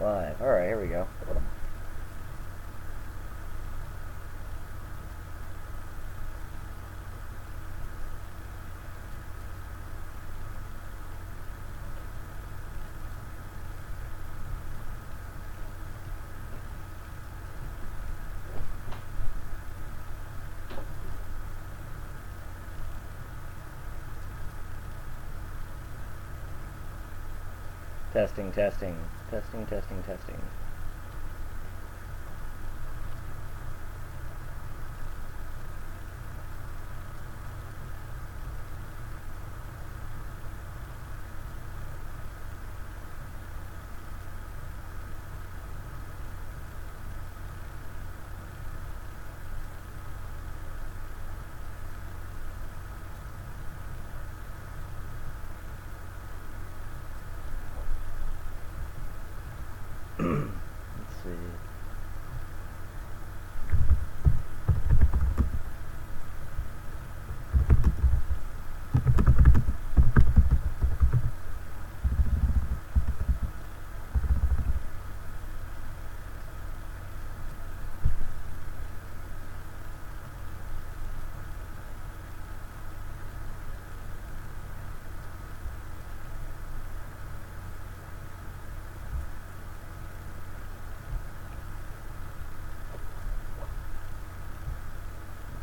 live. Alright, here we go. Testing, testing, testing, testing, testing. Let's see.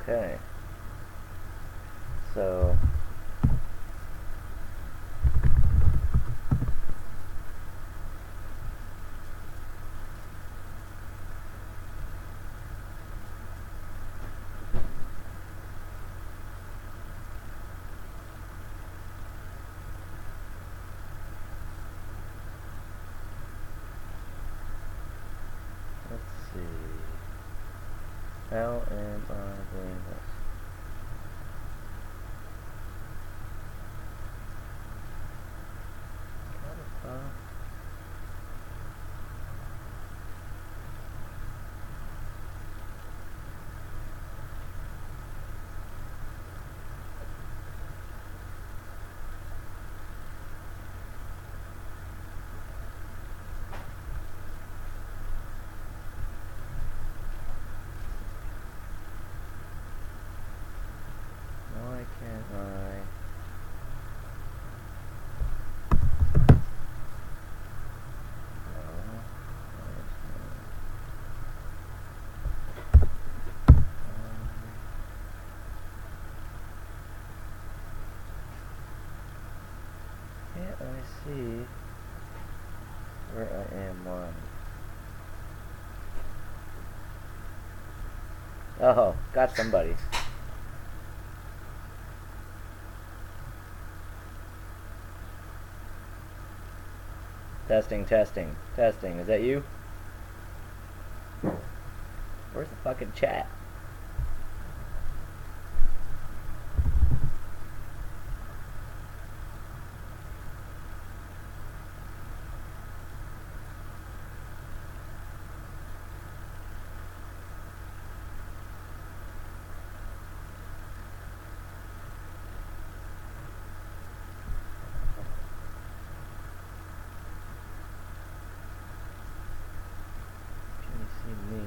Okay. So let's see. How am I doing this? Why can't I? Can't I see where I am live? Oh, got somebody. Testing, testing, testing. Is that you? Where's the fucking chat? Can you see me?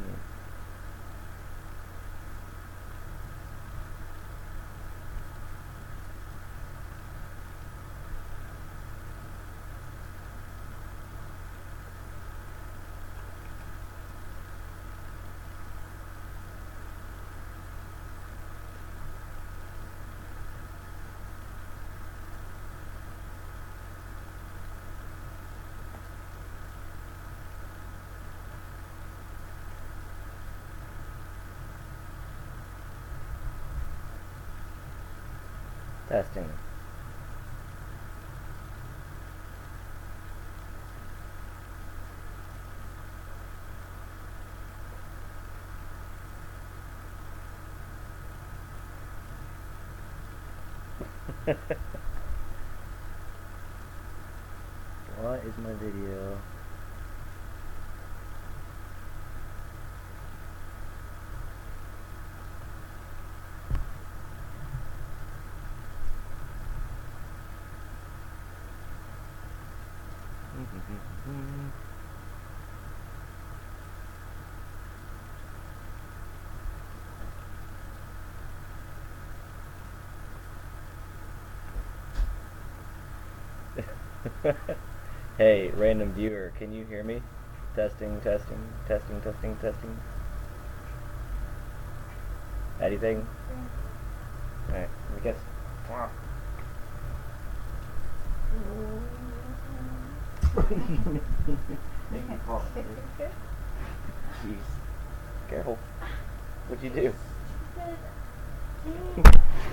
Testing. What is my video? Hey, random viewer, can you hear me? Testing, testing, testing, testing, testing. Anything? Alright, I guess. Jeez. Careful. What'd you do?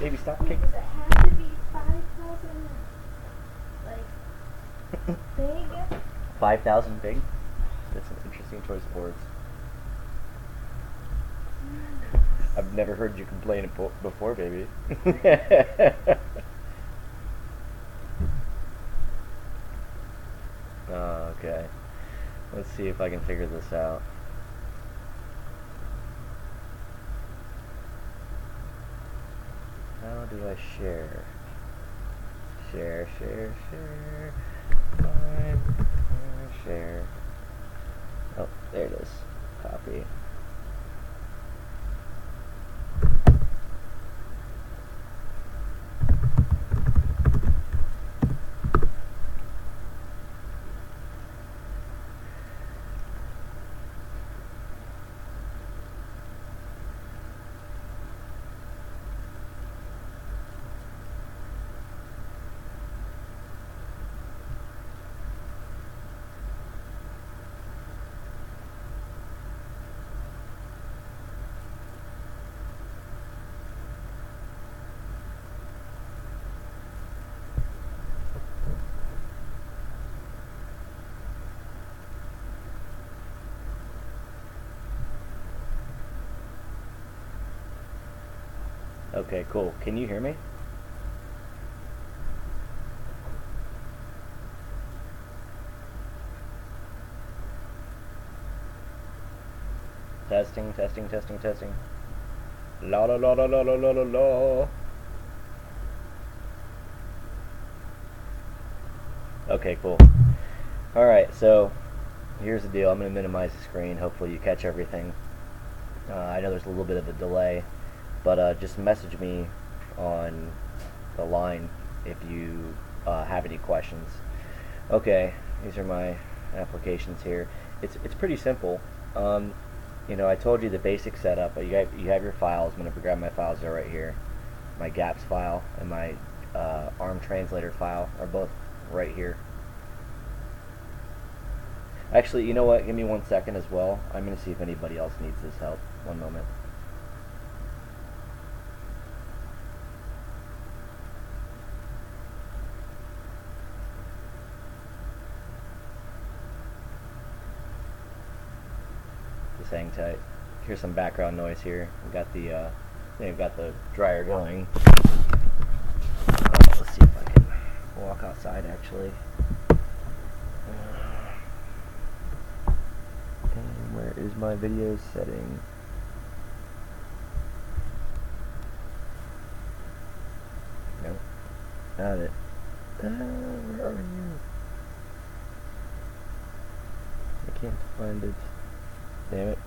Baby, stop kicking. Does it have to be 5,000, like, big? 5,000 big? That's an interesting choice of words. I've never heard you complain before, baby. Oh, okay. Let's see if I can figure this out. How do I share? Share, share, share. Share. Oh, there it is. Copy. Okay, cool. Can you hear me? Testing, testing, testing, testing. La la la la la la la la la. Okay, cool. Alright, so here's the deal. I'm going to minimize the screen. Hopefully you catch everything. I know there's a little bit of a delay, but just message me on the line if you have any questions. Okay, these are my applications here. It's pretty simple. You know, I told you the basic setup. You have your files. I'm going to grab my files. They're right here. My GAPS file and my ARM translator file are both right here. Actually, you know what? Give me 1 second as well. I'm going to see if anybody else needs this help. One moment. Just hang tight. Here's some background noise here. We've got the dryer going. Let's see if I can walk outside actually. And where is my video setting? Nope. Not it. Where are you? I can't find it. Damn it.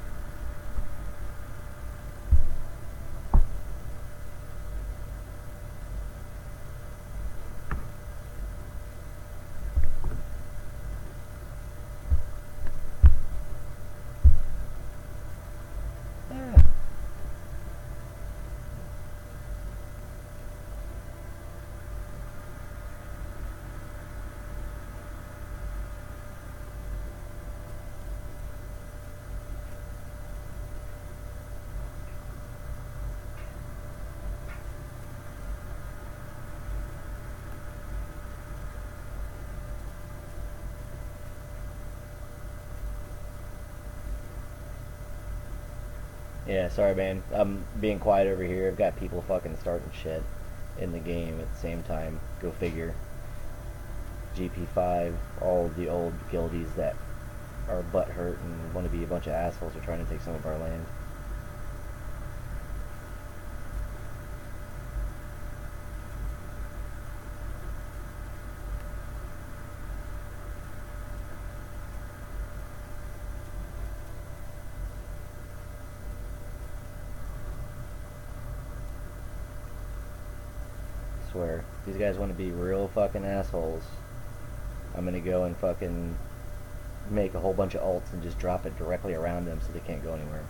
Yeah, sorry man. I'm being quiet over here. I've got people fucking starting shit in the game at the same time. Go figure. GP5, all the old guildies that are butthurt and want to be a bunch of assholes are trying to take some of our land. I swear, these guys want to be real fucking assholes. I'm gonna go and fucking make a whole bunch of alts and just drop it directly around them so they can't go anywhere.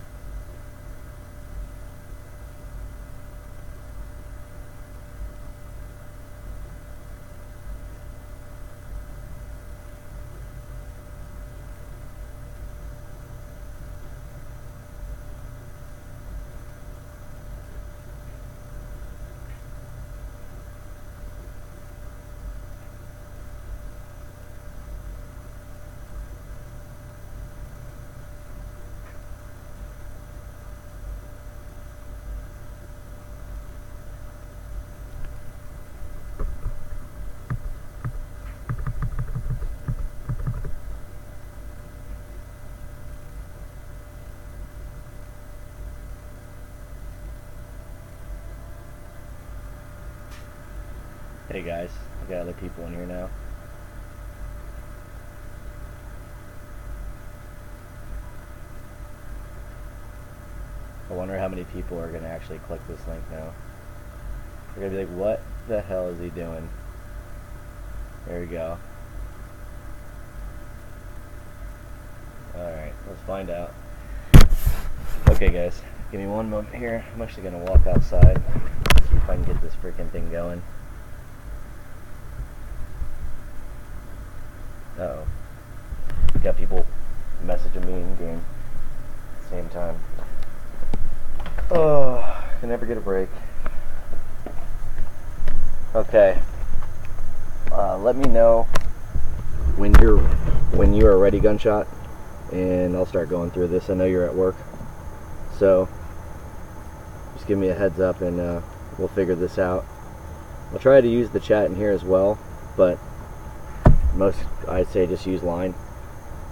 Hey guys, I got other people in here now. I wonder how many people are gonna actually click this link now. They're gonna be like, what the hell is he doing? There we go. Alright, let's find out. Okay guys, give me one moment here. I'm actually gonna walk outside, see if I can get this freaking thing going. Uh-oh. Got people messaging me in game at the same time. Oh, I can never get a break. Okay. Let me know when you are ready, Gunshot, and I'll start going through this. I know you're at work, so just give me a heads up and we'll figure this out. I'll try to use the chat in here as well, but most, I'd say, just use line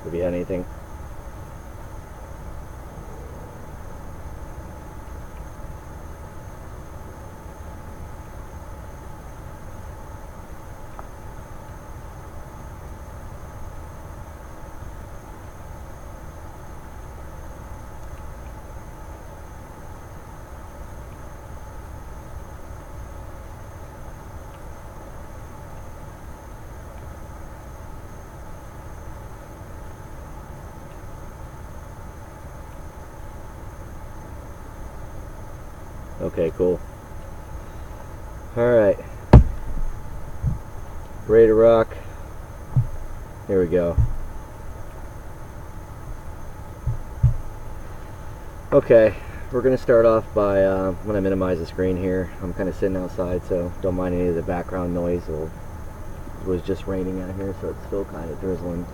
if you had anything. Okay, cool. Alright. Ready to rock. Here we go. Okay, we're going to start off by, I'm going to minimize the screen here. I'm kind of sitting outside, so don't mind any of the background noise. It was just raining out here, so it's still kind of drizzling.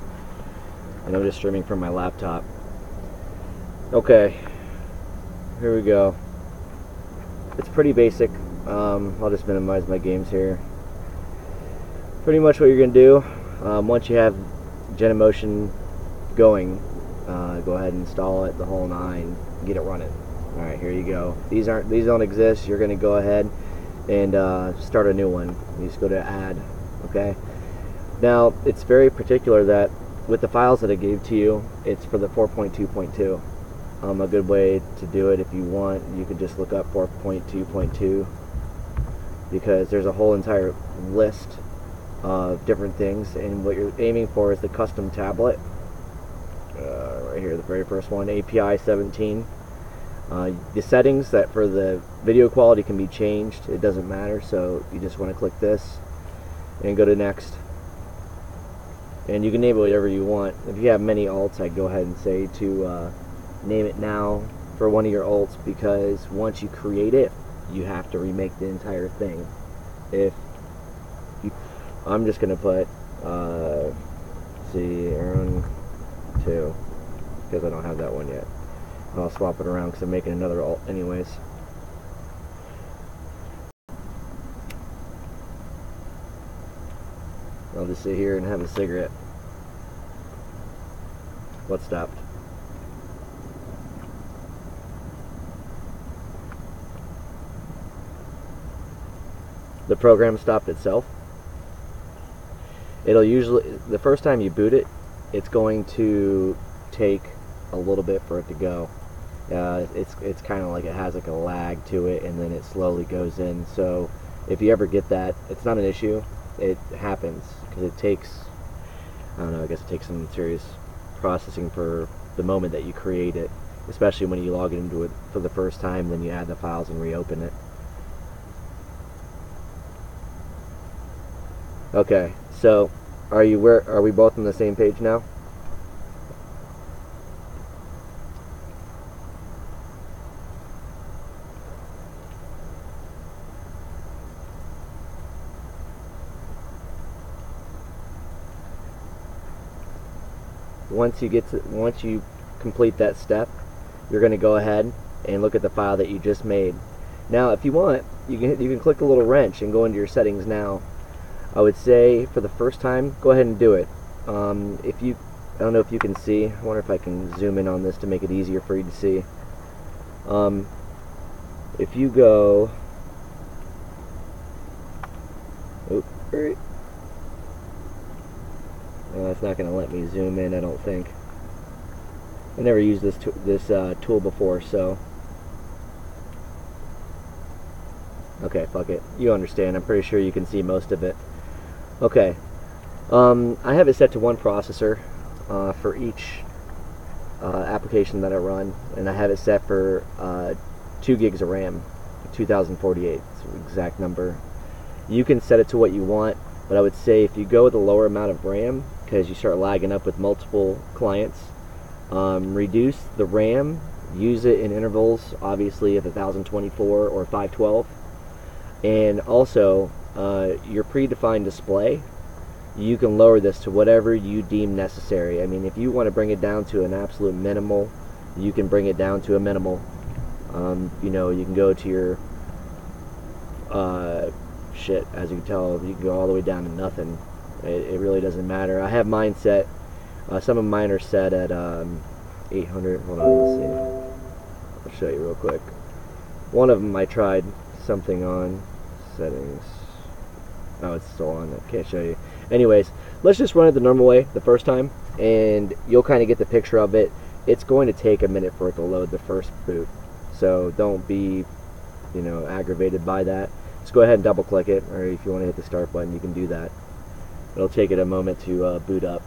And I'm just streaming from my laptop. Okay, here we go. It's pretty basic. I'll just minimize my games here. Pretty much what you're going to do, once you have Genemotion going, go ahead and install it, the whole nine, get it running. Alright, here you go. These don't exist. You're going to go ahead and start a new one. You just go to add. Okay. Now, it's very particular that with the files that I gave to you, it's for the 4.2.2. A good way to do it, if you want, you could just look up 4.2.2, because there's a whole entire list of different things, and what you're aiming for is the custom tablet. Right here, the very first one, API 17. The settings that for the video quality can be changed. It doesn't matter, so you just want to click this and go to next. And you can name it whatever you want. If you have many alts, I'd go ahead and say to name it now for one of your alts, because once you create it, you have to remake the entire thing. I'm just gonna put see, Aaron 2, because I don't have that one yet. I'll swap it around because I'm making another alt anyways. I'll just sit here and have a cigarette. What stopped? The program stopped itself. It'll usually, the first time you boot it, it's going to take a little bit for it to go. It's kind of like it has like a lag to it, and then it slowly goes in. So if you ever get that, it's not an issue. It happens because it takes don't know, I guess it takes some serious processing for the moment that you create it, especially when you log into it for the first time, then you add the files and reopen it. Okay, so are we both on the same page now? Once you complete that step, you're going to go ahead and look at the file that you just made. Now, if you want, you can click the little wrench and go into your settings now. I would say for the first time, go ahead and do it. I don't know if you can see. I wonder if I can zoom in on this to make it easier for you to see. If you go, it's not going to let me zoom in, I don't think. I never used this tool before, so. Okay, fuck it. You understand. I'm pretty sure you can see most of it. Okay. I have it set to one processor for each application that I run, and I have it set for 2 gigs of RAM, 2048. It's the exact number. You can set it to what you want, but I would say if you go with a lower amount of RAM, because you start lagging up with multiple clients, reduce the RAM, use it in intervals, obviously of 1024 or 512, and also your predefined display, you can lower this to whatever you deem necessary. I mean, if you want to bring it down to an absolute minimal, you can bring it down to a minimal. You know, you can go to your shit, as you can tell, you can go all the way down to nothing. It really doesn't matter. I have mine set, some of mine are set at 800. Hold on, let's see. I'll show you real quick. One of them I tried something on settings. Oh, it's still on. I can't show you. Anyways, let's just run it the normal way the first time, and you'll kind of get the picture of it. It's going to take a minute for it to load the first boot, so don't be, you know, aggravated by that. Just go ahead and double click it, or if you want to hit the start button, you can do that. It'll take it a moment to boot up.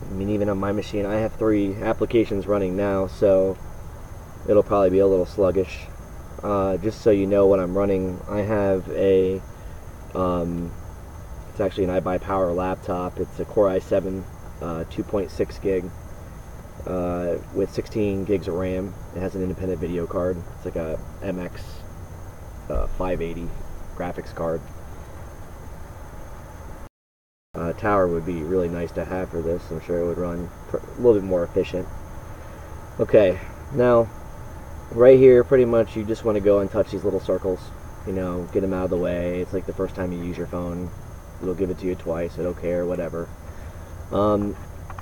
I mean, even on my machine, I have 3 applications running now, so it'll probably be a little sluggish. Just so you know what I'm running, I have a it's actually an iBuyPower laptop. It's a Core i7 2.6 gig with 16 gigs of RAM. It has an independent video card. It's like a MX 580 graphics card. Tower would be really nice to have for this. I'm sure it would run a little bit more efficient. Okay, now right here, pretty much you just want to go and touch these little circles, you know, get them out of the way. It's like the first time you use your phone, it'll give it to you twice, it'll care, whatever.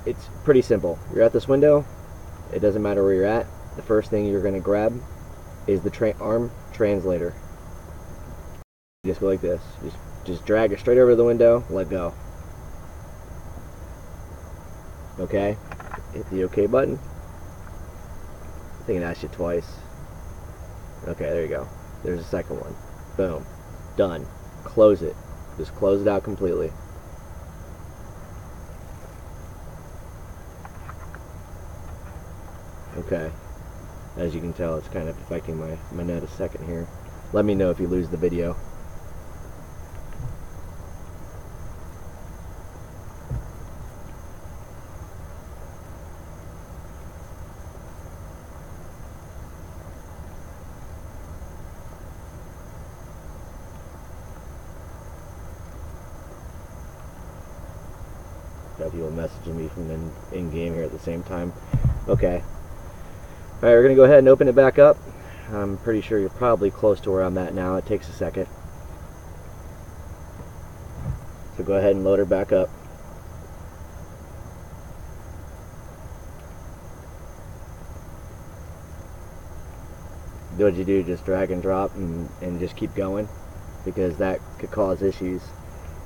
It's pretty simple. You're at this window, it doesn't matter where you're at. The first thing you're going to grab is the ARM translator. You just go like this, just drag it straight over the window, let go. Okay, hit the OK button. I think it asked you twice. Okay, there you go. There's a second one. Boom. Done. Close it. Just close it out completely. Okay. As you can tell, it's kind of affecting my net a second here. Let me know if you lose the video. Got people messaging me from in-game here at the same time. Okay. Alright, we're going to go ahead and open it back up. I'm pretty sure you're probably close to where I'm at now. It takes a second. So go ahead and load her back up. What you do, just drag and drop and just keep going, because that could cause issues.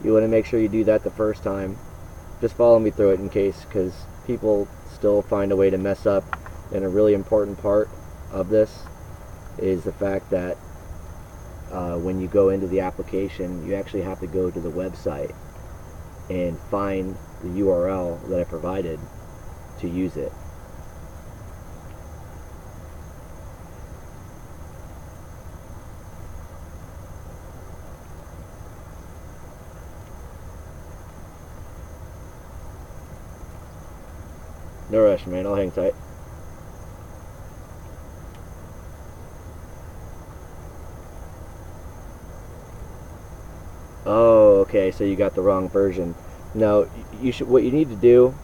You want to make sure you do that the first time. Just follow me through it in case, because people still find a way to mess up. And a really important part of this is the fact that when you go into the application, you actually have to go to the website and find the URL that I provided to use it. No rush, man. I'll hang tight. Oh, okay. So you got the wrong version. No, you should. What you need to do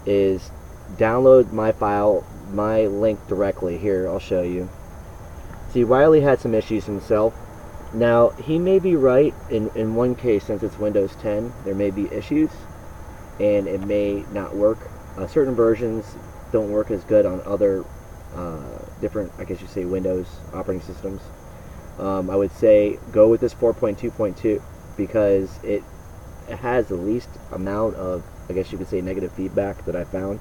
is download my file, my link directly. Here, I'll show you. See, Wiley had some issues himself. Now, he may be right in one case, since it's Windows 10, there may be issues, and it may not work. Certain versions don't work as good on other different, I guess you say, Windows operating systems. I would say go with this 4.2.2 because it has the least amount of, I guess you could say, negative feedback that I found.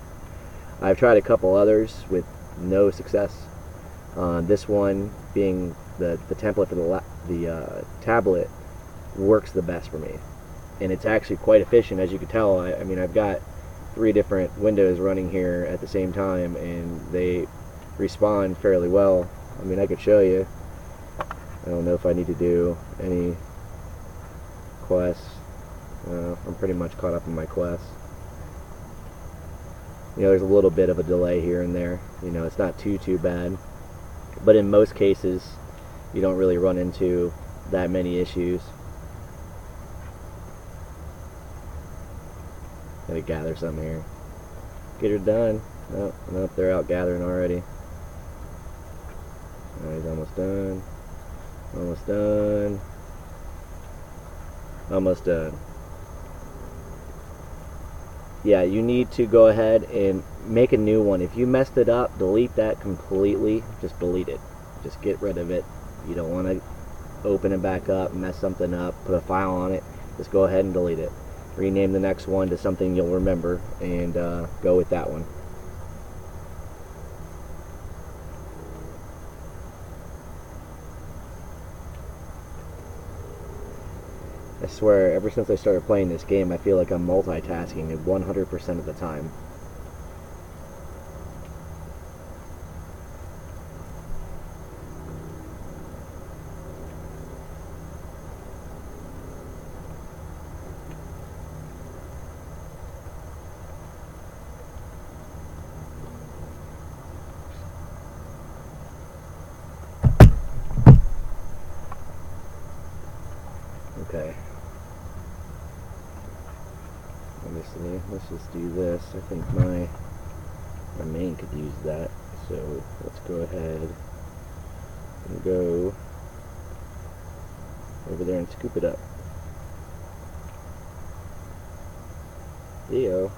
I've tried a couple others with no success. This one, being the template for the tablet, works the best for me, and it's actually quite efficient, as you can tell. I mean, I've got 3 different windows running here at the same time, and they respond fairly well. I mean, I could show you. I don't know if I need to do any quests. I'm pretty much caught up in my quests. You know, there's a little bit of a delay here and there. You know, it's not too bad. But in most cases, you don't really run into that many issues. Gotta gather some here. Get her done. Nope, they're out gathering already. Alright, he's almost done. Almost done. Almost done. Yeah, you need to go ahead and make a new one. If you messed it up, delete that completely. Just delete it. Just get rid of it. You don't want to open it back up, mess something up, put a file on it. Just go ahead and delete it. Rename the next one to something you'll remember, and go with that one. I swear, ever since I started playing this game, I feel like I'm multitasking 100% of the time. Okay. Obviously, let's just do this. I think my main could use that. So let's go ahead and go over there and scoop it up. Theo.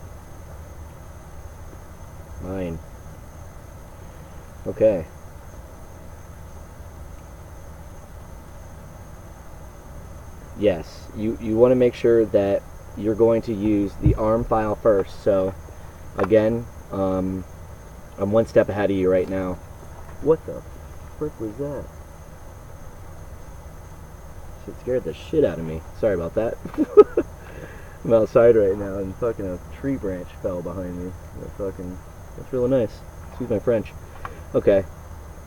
Mine. Okay. Yes, you want to make sure that you're going to use the ARM file first. So again, I'm one step ahead of you right now. What the frick was that? Shit scared the shit out of me. Sorry about that. I'm outside right now and fucking a tree branch fell behind me. That's really nice. Excuse my French. Okay,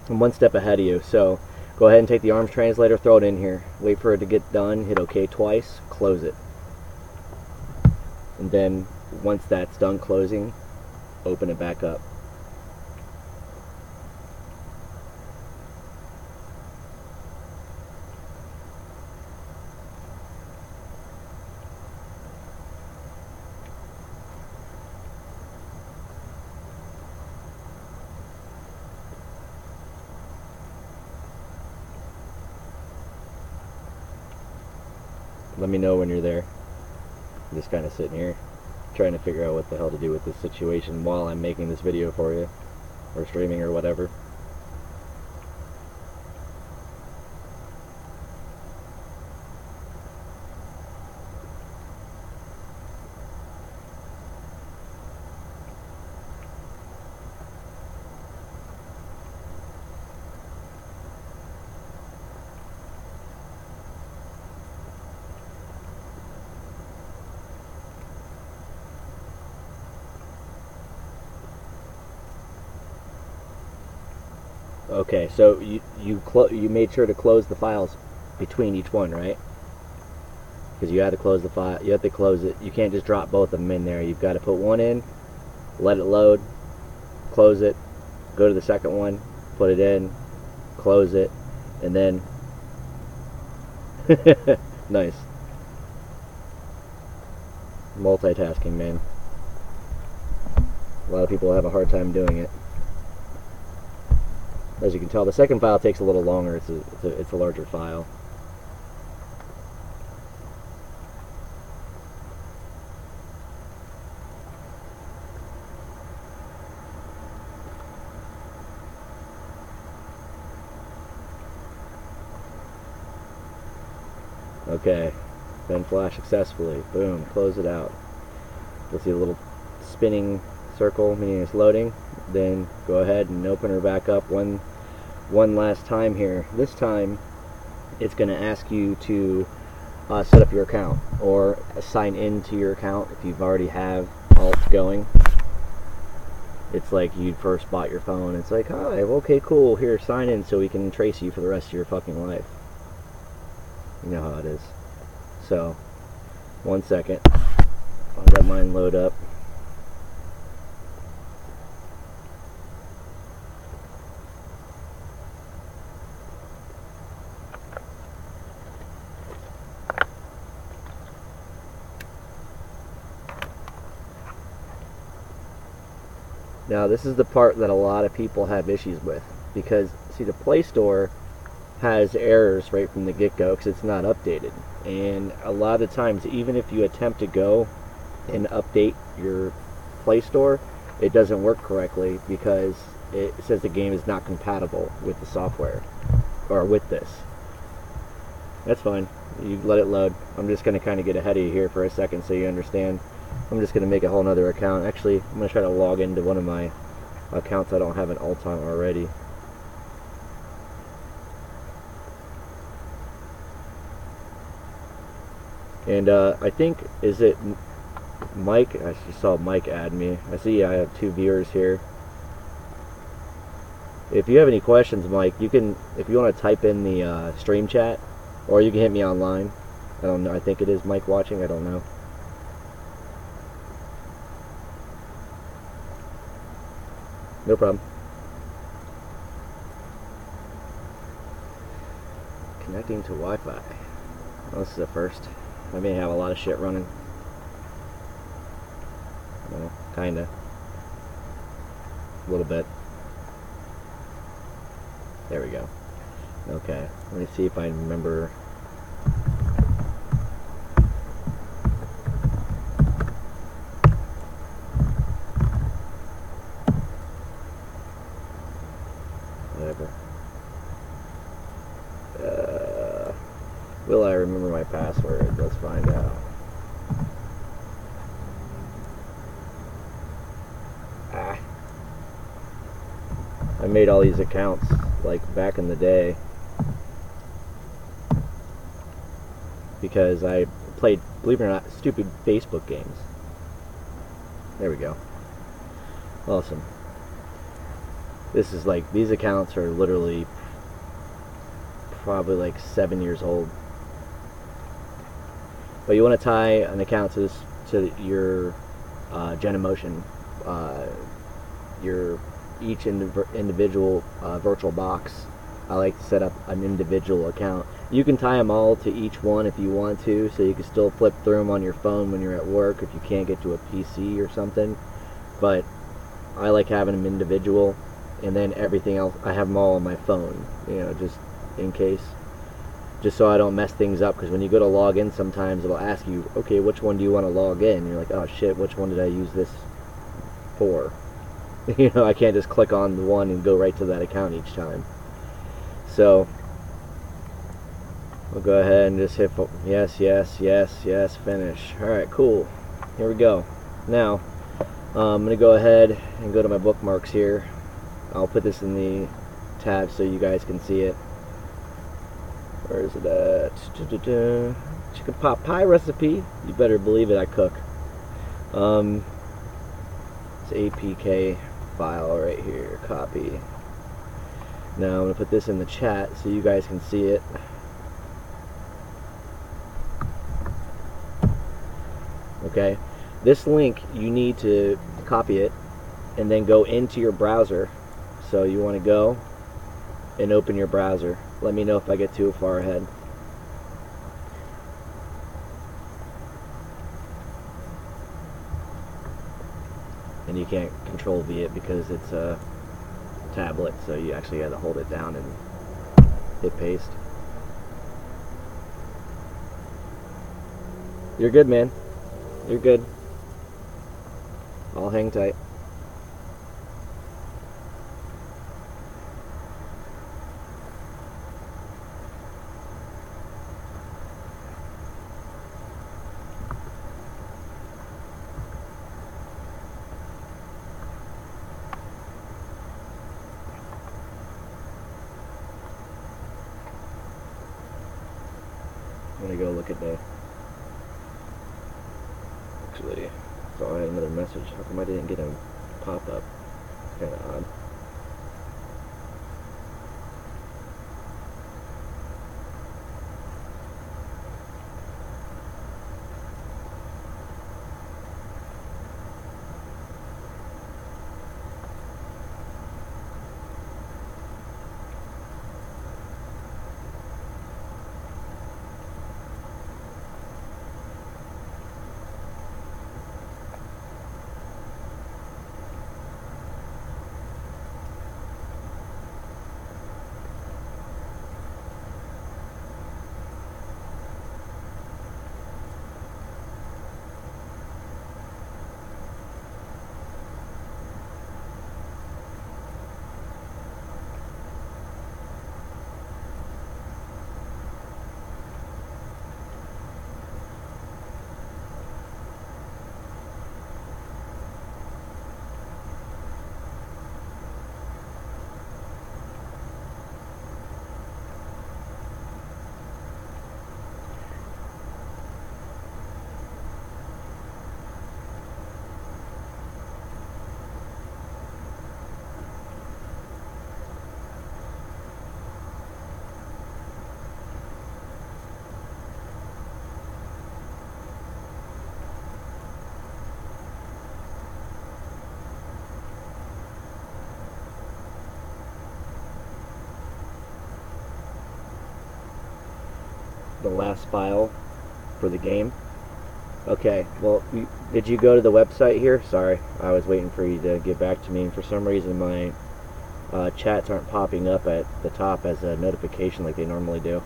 I'm one step ahead of you, so go ahead and take the ARMS translator, throw it in here, wait for it to get done, hit OK twice, close it. And then once that's done closing, open it back up. Let me know when you're there. I'm just kind of sitting here trying to figure out what the hell to do with this situation while I'm making this video for you, or streaming or whatever. Okay, so you made sure to close the files between each one, right? Because you have to close the file. You have to close it. You can't just drop both of them in there. You've got to put one in, let it load, close it, go to the second one, put it in, close it, and then nice. Multitasking, man. A lot of people have a hard time doing it. As you can tell, the second file takes a little longer. It's a larger file. Okay, then flash successfully. Boom, close it out. You'll see a little spinning circle, meaning it's loading. Then go ahead and open her back up one last time here. This time, it's going to ask you to set up your account or sign into your account if you've already have alt going. It's like you first bought your phone. It's like, hi, okay, cool. Here, sign in so we can trace you for the rest of your fucking life. You know how it is. So, 1 second. I'll let mine load up. Now, this is the part that a lot of people have issues with, because, see, the Play Store has errors right from the get-go because it's not updated. And a lot of times, even if you attempt to go and update your Play Store, it doesn't work correctly because it says the game is not compatible with the software, or with this. That's fine. You let it load. I'm just going to kind of get ahead of you here for a second so you understand. I'm just going to make a whole nother account. Actually, I'm going to try to log into one of my accounts I don't have an alt on already. And I think, is it Mike? I just saw Mike add me. I see I have 2 viewers here. If you have any questions, Mike, you can, if you want to type in the stream chat, or you can hit me online. I don't know. I think it is Mike watching. I don't know. No problem. Connecting to Wi-Fi. Well, this is the first. I may have a lot of shit running. Well, kinda. A little bit. There we go. Okay, let me see if I remember. Whatever. Will I remember my password? Let's find out. I made all these accounts like back in the day because I played, believe it or not, stupid Facebook games. There we go. Awesome. This is like, these accounts are literally probably like 7 years old. But you want to tie an account to this, to your Genemotion, your each individual virtual box. I like to set up an individual account. You can tie them all to each one if you want to, so you can still flip through them on your phone when you're at work if you can't get to a PC or something. But I like having them individual, and then everything else, I have them all on my phone, you know, just in case. Just so I don't mess things up, because when you go to log in sometimes it'll ask you, okay, which one do you want to log in? And you're like, oh shit, which one did I use this for? You know, I can't just click on the one and go right to that account each time. So we'll go ahead and just hit yes, yes, yes, yes, finish. Alright, cool. Here we go. Now, I'm going to go ahead and go to my bookmarks here. I'll put this in the tab so you guys can see it. Where is it at? Chicken pot pie recipe. You better believe it, I cook. It's APK file right here. Copy. Now I'm going to put this in the chat so you guys can see it. Okay, this link, you need to copy it and then go into your browser. So you want to go and open your browser. Let me know if I get too far ahead. And you can't control V it because it's a tablet, so you actually got to hold it down and hit paste. You're good, man. You're good. I'll hang tight. I'm gonna go look at the. Actually, so I had another message. How come I didn't get a pop-up? It's kind of odd. The last file for the game. Okay, well, did you go to the website here? Sorry, I was waiting for you to get back to me, and for some reason my chats aren't popping up at the top as a notification like they normally do.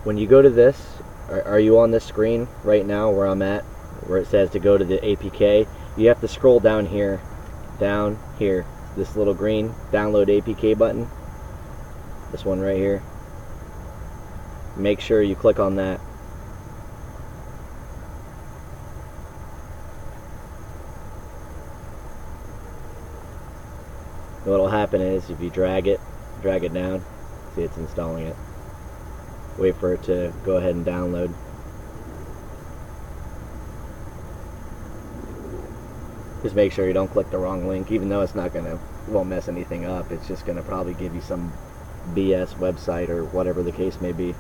When you go to this, are you on this screen right now where I'm at, where it says to go to the APK? You have to scroll down here, this little green download APK button, this one right here. Make sure you click on that. What'll happen is if you drag it down, see it's installing it. Wait for it to go ahead and download. Just make sure you don't click the wrong link, even though it's not gonna, won't mess anything up. It's just gonna probably give you some BS website or whatever the case may be.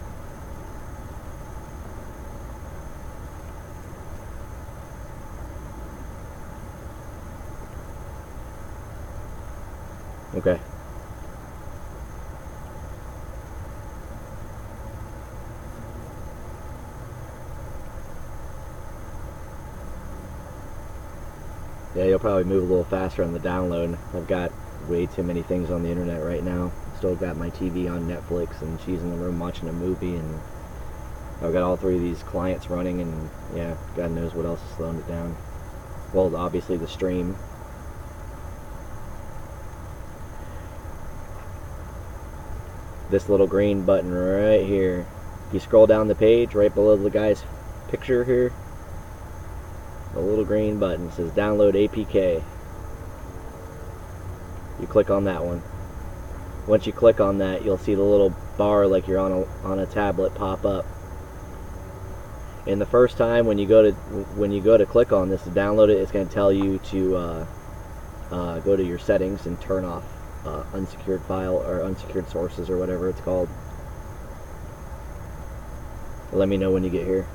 Okay. Yeah, you'll probably move a little faster on the download. I've got way too many things on the internet right now. Still got my TV on Netflix, and she's in the room watching a movie, and I've got all three of these clients running, and yeah, God knows what else is slowing it down. Well, obviously the stream. This little green button right here. If you scroll down the page, right below the guy's picture here, the little green button says download APK. You click on that one. Once you click on that, you'll see the little bar like you're on a tablet pop up. And the first time when you go to click on this to download it, it's going to tell you to go to your settings and turn off unsecured file or unsecured sources or whatever it's called. Let me know when you get here.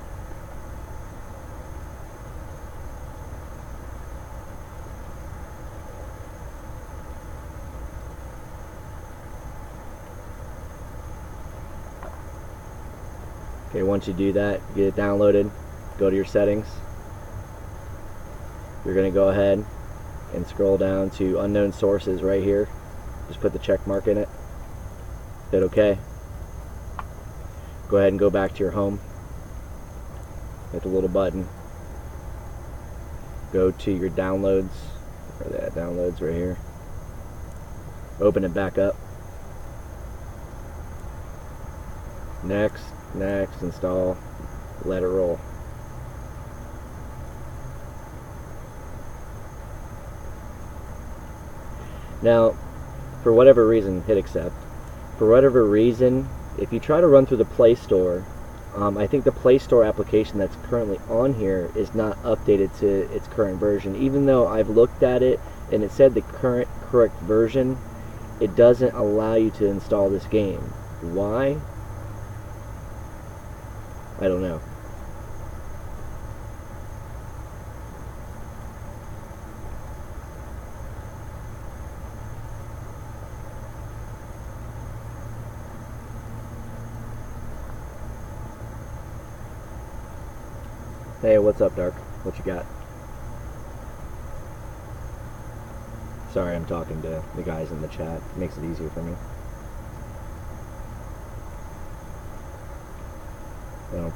Okay, once you do that, get it downloaded, go to your settings. You're going to go ahead and scroll down to unknown sources right here. Just put the check mark in it. Hit OK. Go ahead and go back to your home. Hit the little button. Go to your downloads. Where are they at? Downloads right here. Open it back up. Next, install, let it roll. Now, for whatever reason, hit accept. For whatever reason, if you try to run through the Play Store, I think the Play Store application that's currently on here is not updated to its current version. Even though I've looked at it and it said the correct version, it doesn't allow you to install this game. Why? I don't know. Hey, what's up, Dark? What you got? Sorry, I'm talking to the guys in the chat. It makes it easier for me. So.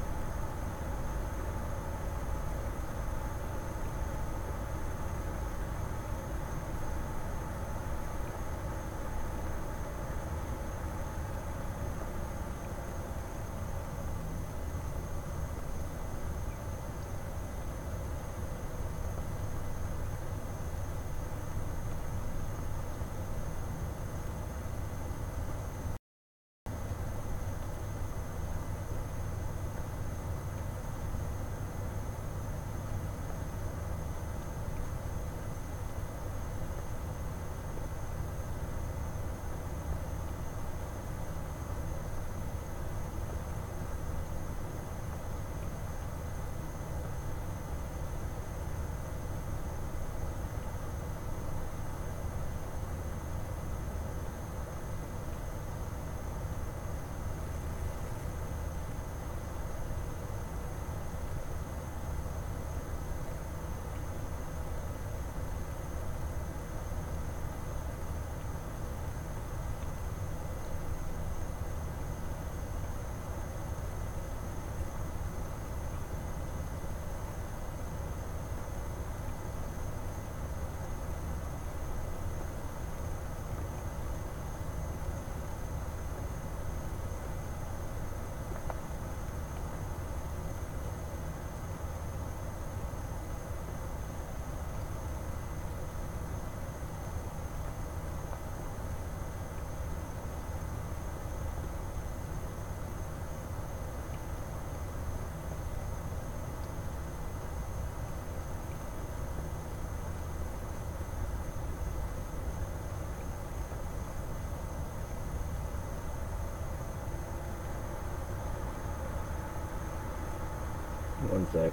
One sec.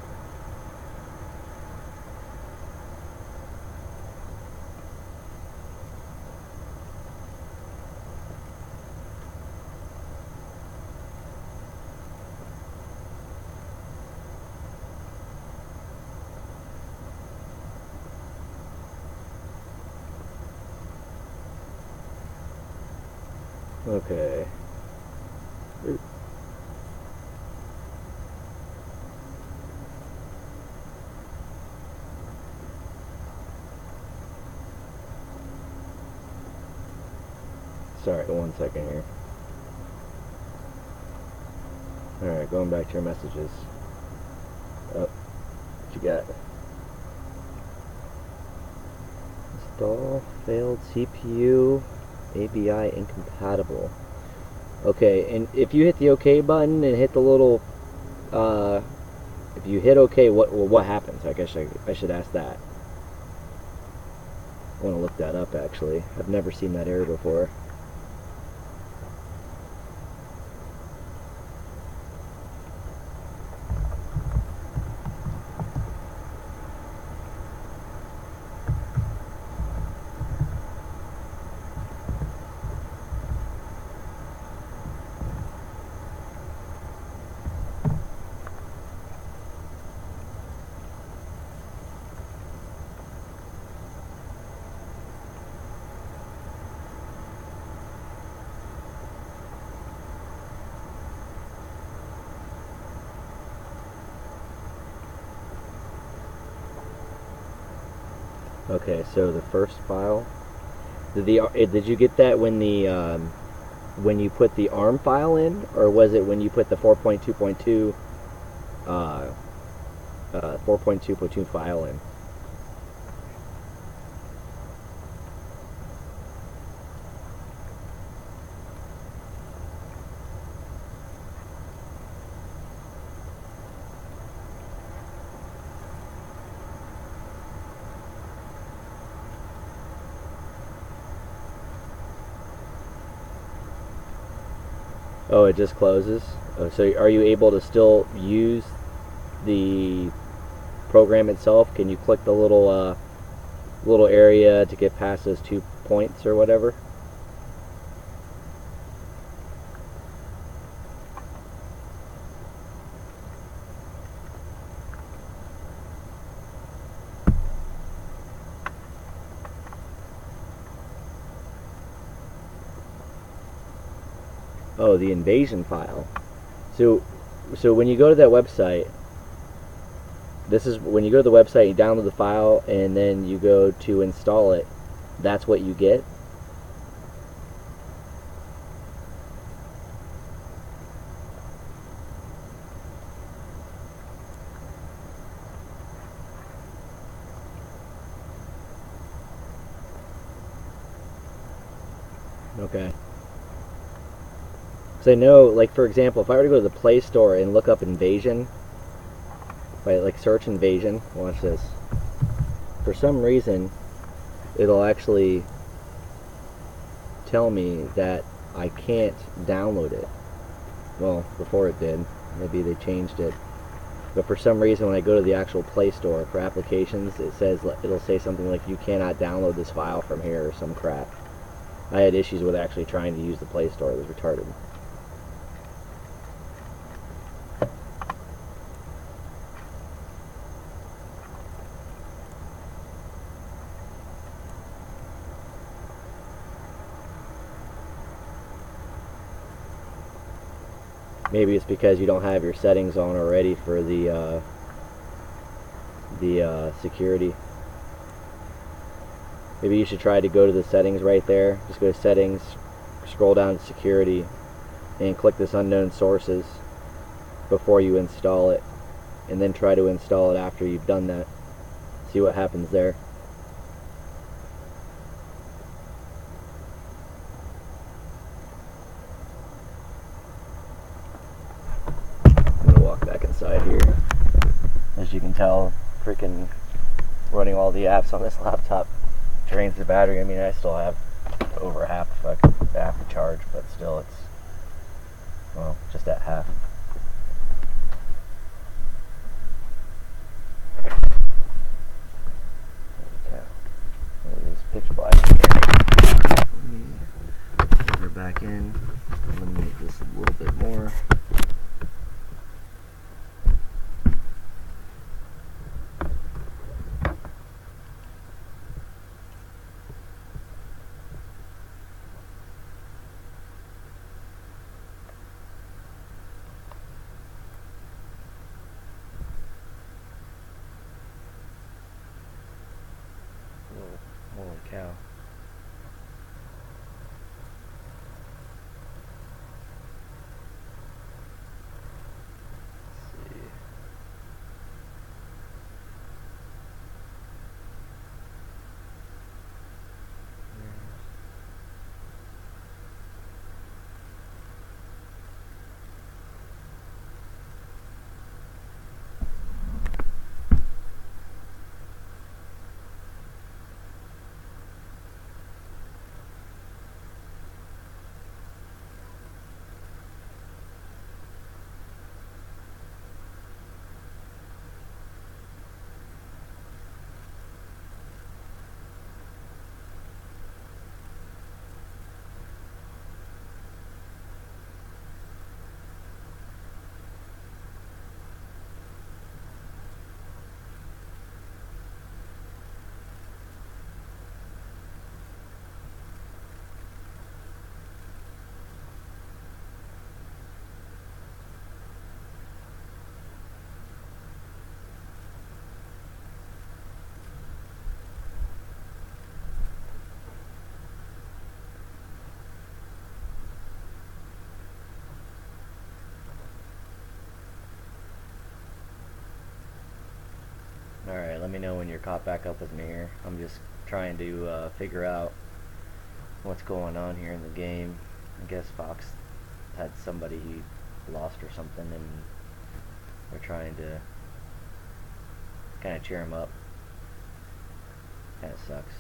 Okay. Sorry, 1 second here. Alright, going back to your messages. Oh, what you got? Install failed CPU. ABI incompatible. Okay, and if you hit the OK button and hit the little, if you hit OK, what happens? I guess I should ask that. I want to look that up, actually. I've never seen that error before. Okay, so the first file. Did you get that when you put the ARM file in, or was it when you put the 4.2.2 4.2.2 file in? Oh, it just closes. Oh, so are you able to still use the program itself? Can you click the little area to get past those 2 points or whatever? Oh, the invasion file. So when you go to that website, this is when you go to the website, you download the file, and then you go to install it. That's what you get. Okay. So I know, like, for example, if I were to go to the Play Store and look up invasion, right, like search invasion, watch this. For some reason, it'll actually tell me that I can't download it. Well, before it did. Maybe they changed it. But for some reason, when I go to the actual Play Store for applications, it'll say something like, you cannot download this file from here, or some crap. I had issues with actually trying to use the Play Store. It was retarded. Maybe it's because you don't have your settings on already for the security. Maybe you should try to go to the settings right there. Just go to settings, scroll down to security, and click this unknown sources before you install it, and then try to install it after you've done that. See what happens there. I'm gonna walk back inside here. As you can tell, freaking running all the apps on this laptop drains the battery. I mean, I still have over half the charge, but still, it's, well, just at half. It is pitch black in here. Let me put her back in. Eliminate this a little bit more. Holy cow. Let's see. Alright, let me know when you're caught back up with me here. I'm just trying to figure out what's going on here in the game. I guess Fox had somebody he lost or something, and we're trying to kind of cheer him up. Kind of sucks.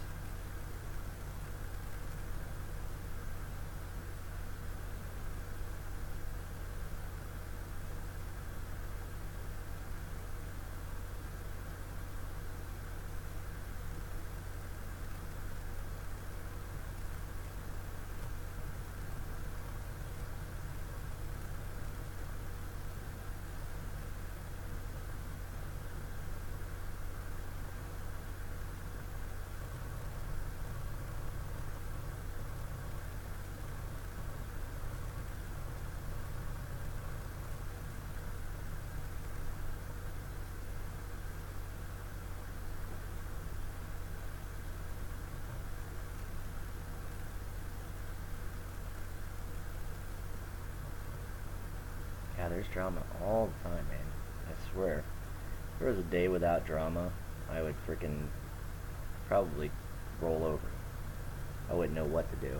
God, there's drama all the time, man. I swear. If there was a day without drama, I would freaking probably roll over. I wouldn't know what to do.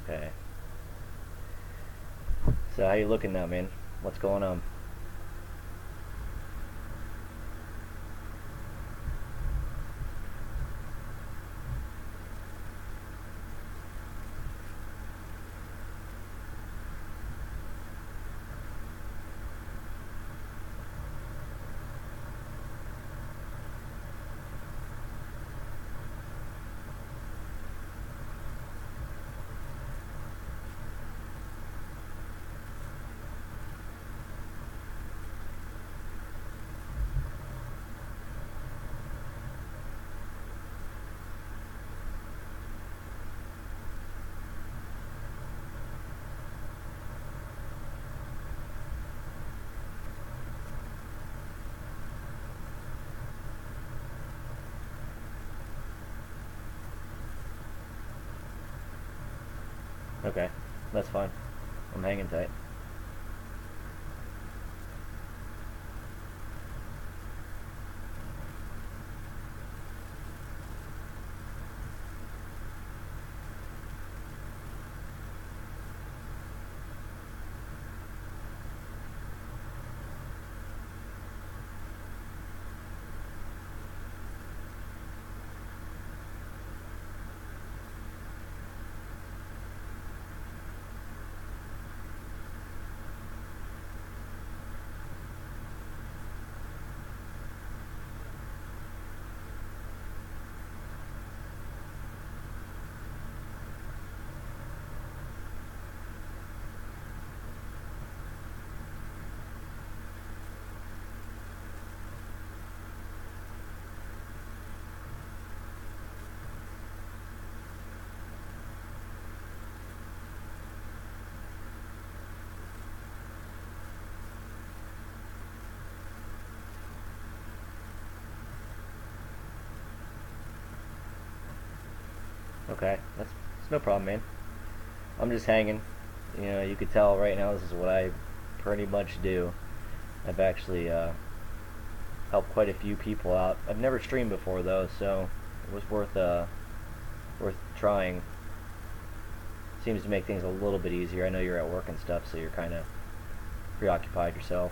Okay. So how you looking now, man? What's going on? Okay, that's fine. I'm hanging tight. Okay, that's no problem, man. I'm just hanging. You know, you could tell right now this is what I pretty much do. I've actually helped quite a few people out. I've never streamed before though, so it was worth trying. Seems to make things a little bit easier. I know you're at work and stuff, so you're kind of preoccupied yourself.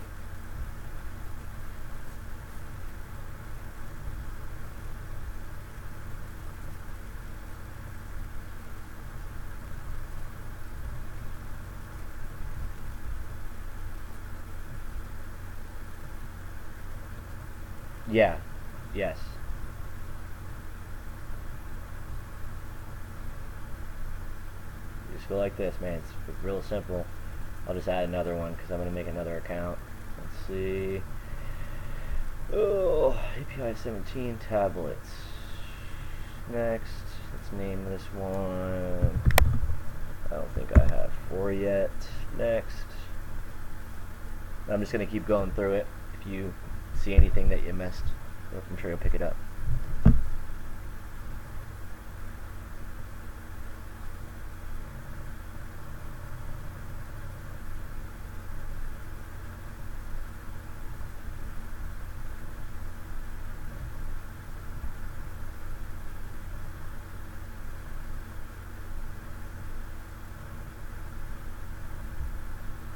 Yeah. Yes. You just go like this, man. It's real simple. I'll just add another one because I'm going to make another account. Let's see. Oh, API 17 tablets. Next, let's name this one. I don't think I have 4 yet. Next. I'm just going to keep going through it. If you see anything that you missed, I'm sure you'll pick it up.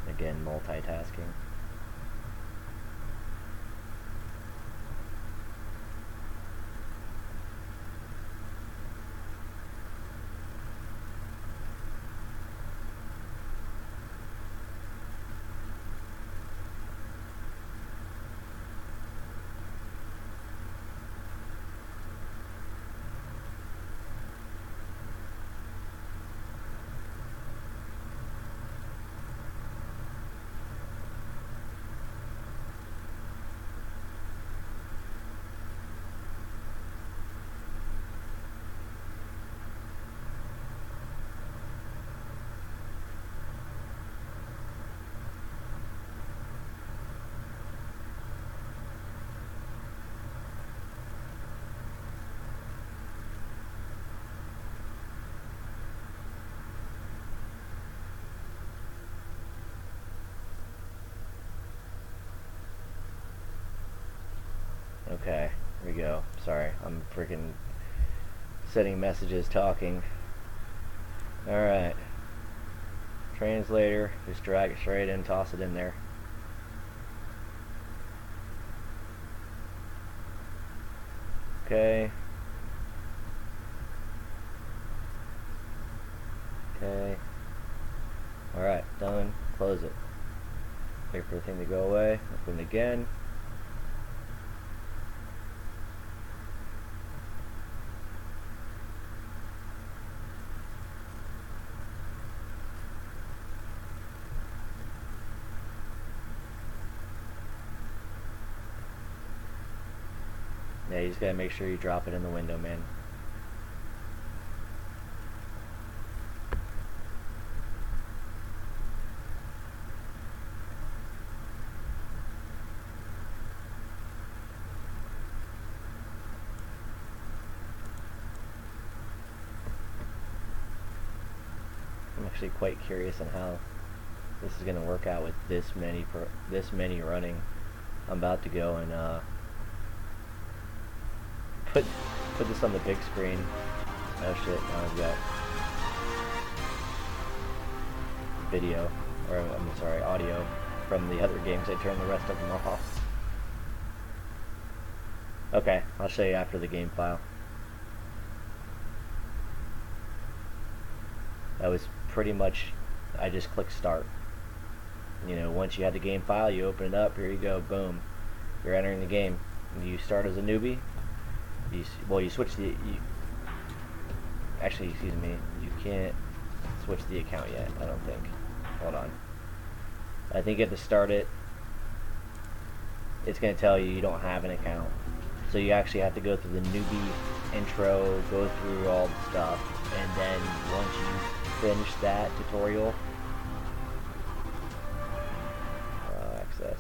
Again, multitasking. Okay, here we go. Sorry, I'm freaking sending messages, talking. Alright. Translator, just drag it straight in, toss it in there. Okay. Okay. Alright, done. Close it. Wait for the thing to go away. Open it again. Yeah, you just gotta make sure you drop it in the window, man. I'm actually quite curious on how this is gonna work out with this many running. I'm about to go and put this on the big screen. Oh shit! Now I've got video, or I'm sorry, audio from the other games. I turned the rest of them off. Okay, I'll show you after the game file. That was pretty much, I just clicked start. You know, once you have the game file, you open it up, here you go, boom. You're entering the game. You start as a newbie. You switch the, actually, excuse me, you can't switch the account yet, I don't think. Hold on. I think you have to start it. It's going to tell you don't have an account. So you actually have to go through the newbie intro, go through all the stuff, and then once you finish that tutorial, access.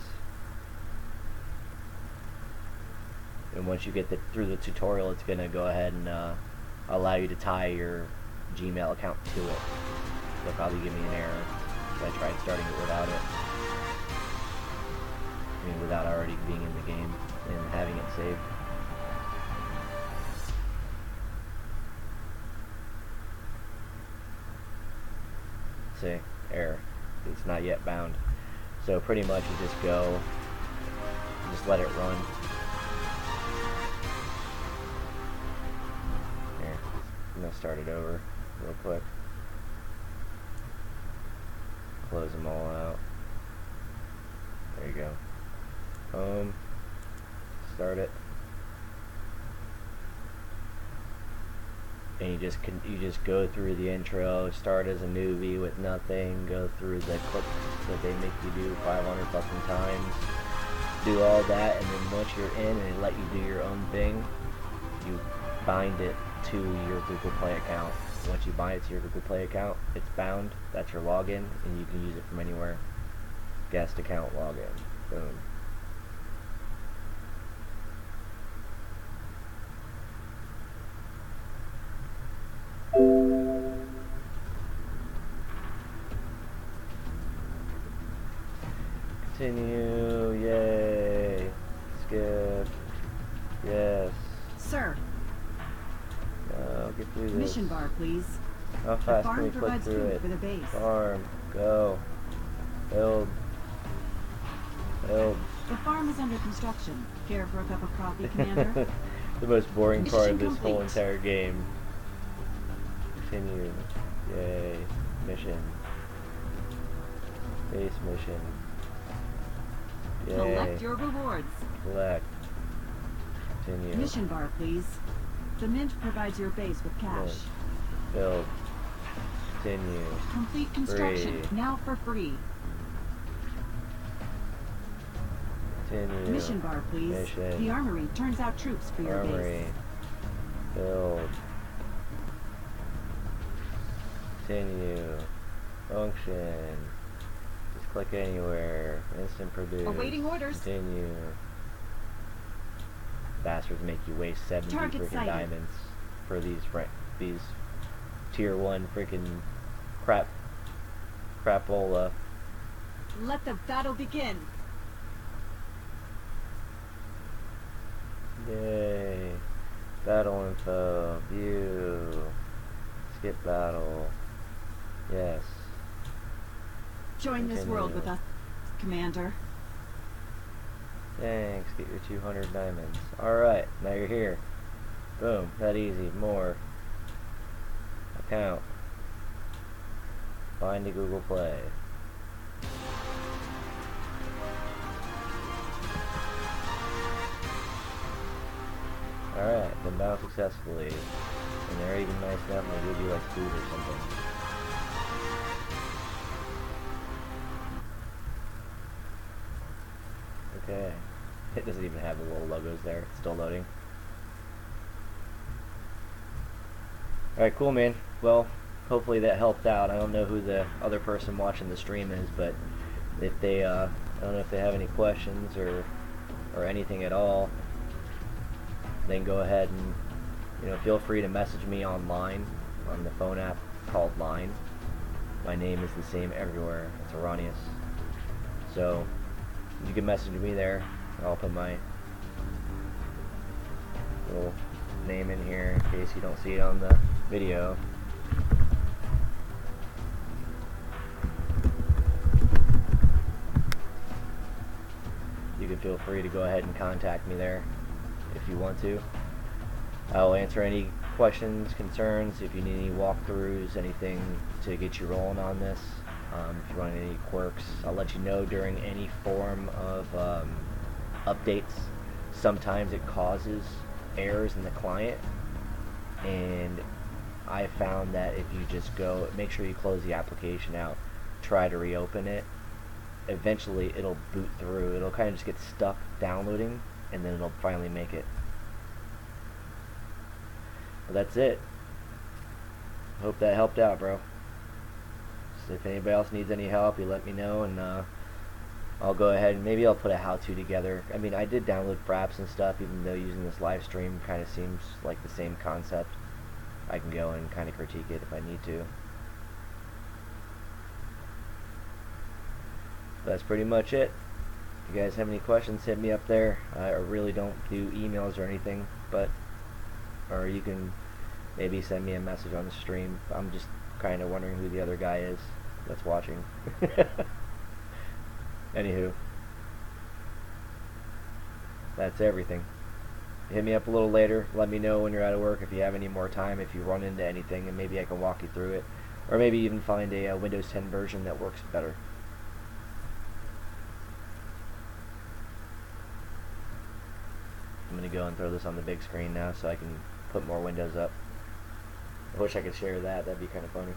And once you get through the tutorial, it's going to go ahead and allow you to tie your Gmail account to it. It'll probably give me an error if I tried starting it without it. I mean, without already being in the game and having it saved. See, error. It's not yet bound. So pretty much you just go, just let it run. Here, I'm gonna start it over real quick. Close them all out. There you go. Home. Start it. And you just go through the intro, start as a newbie with nothing, go through the clips that they make you do 500 fucking times, do all that, and then once you're in and they let you do your own thing, you bind it to your Google Play account. Once you bind it to your Google Play account, it's bound, that's your login, and you can use it from anywhere. Guest account login. Boom. Continue, yay. Skip. Yes. Sir, Get through this. mission bar, please. How The fast can farm we click provides through food it? for the base. Farm, go. Build. Build. The farm is under construction. Care for a cup of coffee, Commander? The most boring part of Mission this whole complete. entire game. Continue. Yay. Mission. Base mission. Yay. Collect your rewards. Collect. Continue. Mission bar, please. The Mint provides your base with cash. Mint. Build. Continue. Complete construction. Free. Now for free. Continue. Mission bar, please. Mission. The armory turns out troops for your Armory. base. Build. Continue. Function. Just click anywhere. Instant produce. Awaiting orders. Continue. Bastards make you waste 70 Target freaking sighted. diamonds for these tier 1 freaking crapola. Let the battle begin. Yay. Battle info. View. Skip battle. Yes. Join this world Continue. with us, Commander. Thanks. Get your 200 diamonds. Alright. Now you're here. Boom. That easy. More. Account. Find the Google Play. Alright, been bound successfully. And they're even nice enough to give you like food or something. Okay. It doesn't even have the little logos there. It's still loading. Alright, cool, man. Well, hopefully that helped out. I don't know who the other person watching the stream is, but if they, I don't know if they have any questions or anything at all, then go ahead and, feel free to message me online on the phone app called Line. My name is the same everywhere. It's Erroneous. So you can message me there. I'll put my little name in here in case you don't see it on the video. You can feel free to go ahead and contact me there if you want to. I'll answer any questions, concerns, if you need any walkthroughs, anything to get you rolling on this. If you want any quirks, I'll let you know during any form of updates. Sometimes it causes errors in the client, and I found that if you just go, make sure you close the application out, try to reopen it, eventually it'll boot through. It'll kind of just get stuck downloading, and then it'll finally make it. But that's it. Hope that helped out, bro. So if anybody else needs any help, you let me know, and I'll go ahead and maybe I'll put a how-to together. I mean, I did download fraps and stuff, even though using this live stream kind of seems like the same concept. I can go and kind of critique it if I need to. That's pretty much it. If you guys have any questions, hit me up there. I really don't do emails or anything, or you can maybe send me a message on the stream. I'm just kind of wondering who the other guy is that's watching. Anywho, that's everything. Hit me up a little later. Let me know when you're out of work if you have any more time, if you run into anything, and maybe I can walk you through it. Or maybe even find a Windows 10 version that works better. I'm going to go and throw this on the big screen now so I can put more windows up. I wish I could share that. That'd be kind of funny.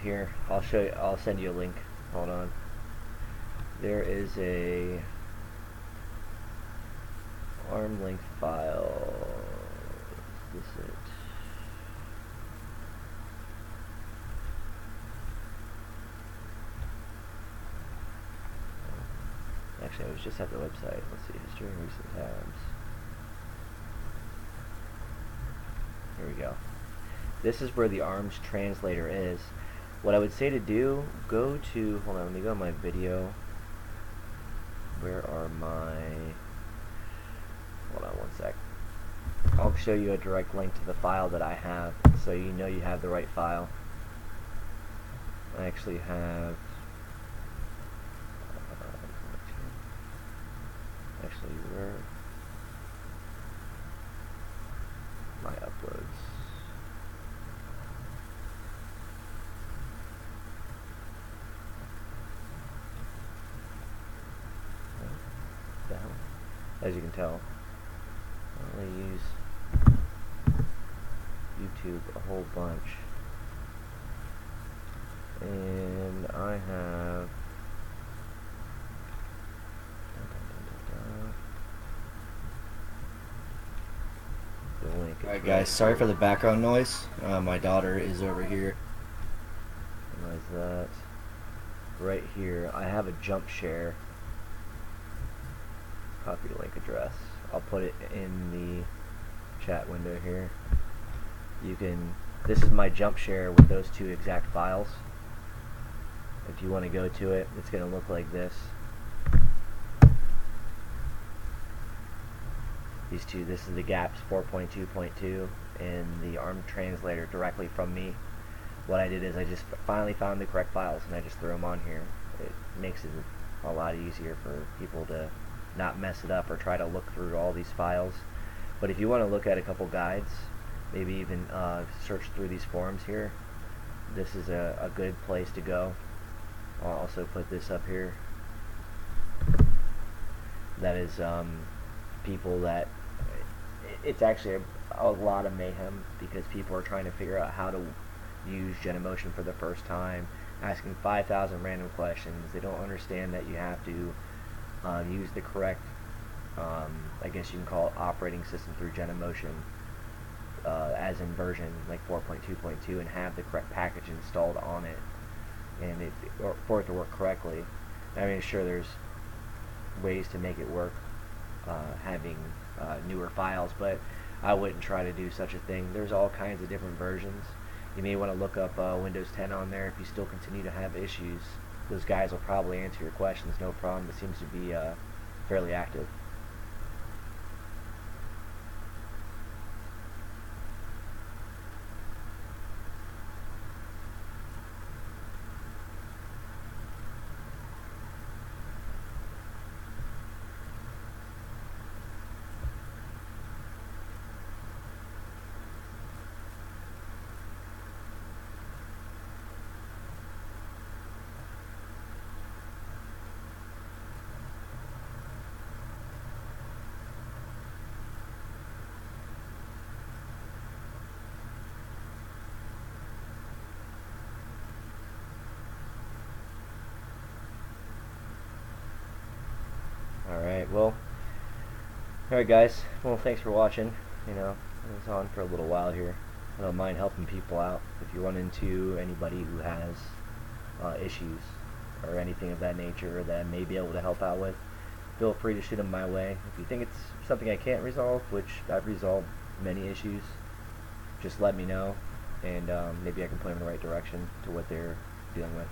Here, I'll show you. I'll send you a link. Hold on. There is a arm length file. Is this it? Actually, I was just at the website. Let's see, history and recent tabs. Here we go. This is where the ARMS translator is. What I would say to do, go to, hold on, let me go to my video. Where are my, hold on one sec. I'll show you a direct link to the file that I have, so you know you have the right file. I actually have, actually, where, my uploads. As you can tell, I only use YouTube a whole bunch, and I have the link. Alright guys, sorry for the background noise. My daughter is over here. What is that? Right here, I have a jump share. Copy link address. I'll put it in the chat window here. You can, this is my jump share with those two exact files. If you want to go to it, it's going to look like this. These two, this is the GAPS 4.2.2 and the ARM translator directly from me. What I did is I just finally found the correct files and I just threw them on here. It makes it a lot easier for people to not mess it up or try to look through all these files. But if you want to look at a couple guides, maybe even search through these forums here, this is a good place to go. I'll also put this up here. That is people that, it's actually a lot of mayhem because people are trying to figure out how to use Genymotion for the first time, asking 5,000 random questions. They don't understand that you have to use the correct, I guess you can call it, operating system through Genymotion, as in version like 4.2.2, and have the correct package installed on it, and for it to work correctly. I mean, sure, there's ways to make it work, having newer files, but I wouldn't try to do such a thing. There's all kinds of different versions. You may want to look up Windows 10 on there if you still continue to have issues. Those guys will probably answer your questions, no problem. It seems to be fairly active. Alright guys, well, thanks for watching. You know, I was on for a little while here. I don't mind helping people out. If you run into anybody who has issues or anything of that nature that I may be able to help out with, feel free to shoot them my way. If you think it's something I can't resolve, which I've resolved many issues, just let me know, and maybe I can point them in the right direction to what they're dealing with.